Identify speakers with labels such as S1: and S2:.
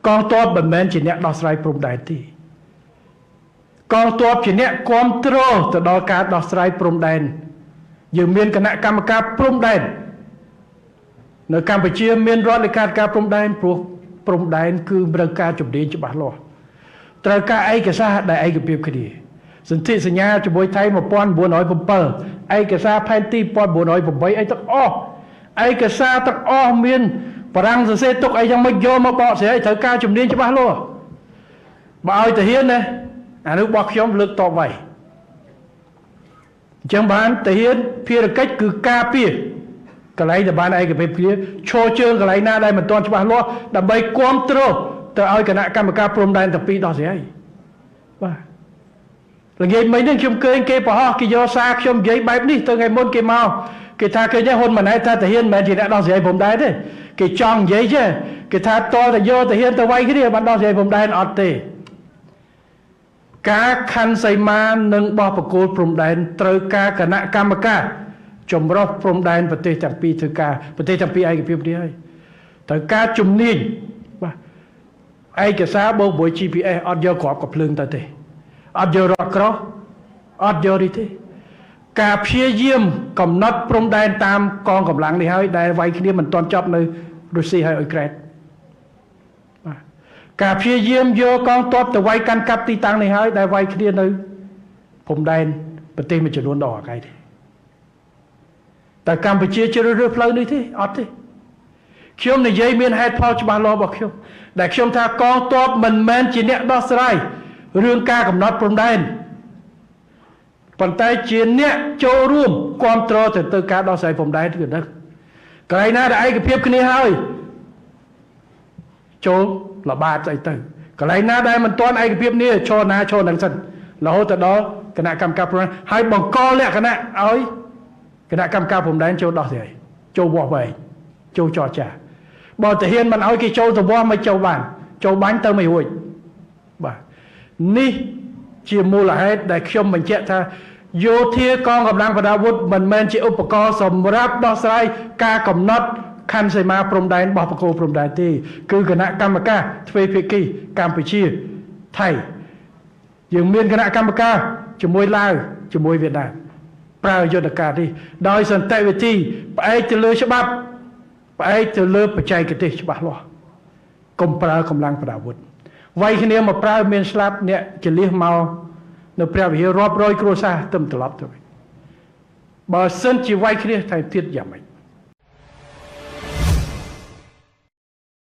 S1: កងទ័ពមិនមែនជាអ្នកដោះស្រាយព្រំដែនទេកងទ័ពជាអ្នកគ្រប់គ្រងទៅដល់ការដោះស្រាយព្រំដែនយើងមានគណៈកម្មការព្រំដែននៅកម្ពុជាមានរដ្ឋលេខាធិការព្រំដែនព្រោះព្រំដែនគឺត្រូវការជំនាញច្បាស់លាស់ត្រូវការឯកសារដែលឯកភាពគ្នាសន្ធិសញ្ញាជាមួយថៃ1907ឯកសារផែនទី1908អីទាំងអស់ឯកសារទាំងអស់មានបារាំងសរសេរទុកអីយ៉ាងមិនយកមកបកស្រាយត្រូវការជំនាញច្បាស់លាស់បើឲ្យទៅហ៊ានណាអានោះរបស់ខ្ញុំលើកតបໄວអញ្ចឹងបានទៅហ៊ានភារកិច្ចគឺការពារកន្លែងដែលបានឯកភាពគ្នាឈរជើងកន្លែងណាដែលមិនទាន់ច្បាស់លាស់ដើម្បីគ្រប់គ្រងទៅឲ្យគណៈកម្មការព្រំដែនទាំងពីរដោះស្រាយបាទល្ងាចមិញនេះខ្ញុំឃើញគេប្រហោះគេយកសារខ្ញុំនិយាយបែបនេះទៅថ្ងៃមុនគេមកគេថាឃើញហ៊ុនម៉ាណែតថាតាហ៊ានមិនមែនជាអ្នកដោះស្រាយព្រំដែនទេគេចង់និយាយទេគេថាតតែយកតាហ៊ានទៅវាយគ្នាបានដោះស្រាយព្រំដែនអត់ទេការខណ្ឌសីមានិងបោះបកគោលព្រំដែនត្រូវការគណៈកម្មការចម្រុះព្រំដែនប្រទេសទាំងពីរធ្វើការប្រទេសទាំងពីរឯកភាពនេះហើយត្រូវការជំនាញបាទឯកសារបូកមួយ GPS អត់យកក្របកភ្លើងទៅទេអត់យករត់ក្រោះអត់យកនេះទេការព្យាយាមកំណត់ព្រំដែនតាមកងកម្លាំងនេះហើយដែលវាយគ្នាមិនទាន់ចប់នៅរុស្ស៊ីហើយអ៊ុយក្រែនបាទការព្យាយាមយកកងទ័ពទៅវាយកាន់កាប់ទីតាំងនេះហើយដែលវាយគ្នានៅព្រំដែនប្រទេសមួយចំនួនដល់អាកាយទេតែកម្ពុជាជ្រើសរើសផ្លូវនេះទេអត់ទេខ្ញុំនិយាយមានហេតុផលច្បាស់លាស់របស់ខ្ញុំដែលខ្ញុំថាកងទ័ពមិនមែនជាអ្នកដោះស្រាយរឿងការកំណត់ព្រំដែនប៉ុន្តែជាអ្នកចូលរួមគ្រប់គ្រងទៅការដោះស្រាយព្រំដែនគឺហ្នឹងកន្លែងណាដែលឯកភាពគ្នាហើយចូលល្បាតស្អីទៅកន្លែងណាដែលមិនទាន់ឯកភាពនេះឈរណាឈរនឹងសិនរហូតទៅដល់គណៈកម្មការព្រំដែនហើយបង្កលក្ខណៈឲ្យគណៈកម្មការព្រំដែនចូលដោះស្រាយចូលវាស់វែងចូលចរចាបើតាហ៊ានមិនឲ្យគេចូលទៅវាស់មិនចូលបានចូលបាញ់ទៅមិនរួចបាទនេះជាមូលហេតុដែលខ្ញុំបញ្ជាក់ថាយោធាកងកម្លាំងប្រដាប់អាវុធមិនមែនជាឧបករណ៍សម្រាប់ដោះស្រាយការកំណត់ខណ្ឌសីមាព្រំដែនបោះបកគោព្រំដែនទេគឺគណៈកម្មការទ្វេភាគីកម្ពុជាថៃយើងមានគណៈកម្មការជាមួយឡាវជាមួយវៀតណាមប្រើយន្តការនេះដោយសន្តិវិធីផ្អែកទៅលើច្បាប់ផ្អែកទៅលើបច្ចេកទេសច្បាស់លាស់កុំប្រើកម្លាំងប្រដាប់អាវុធវាយគ្នាមកប្រើមានស្លាប់អ្នកចលះមកនៅព្រះវិហាររាប់រយគ្រួសារទៅត្រឡប់ទៅវិញបើសិនជាវាយគ្នាថែមទៀតយ៉ាងម៉េច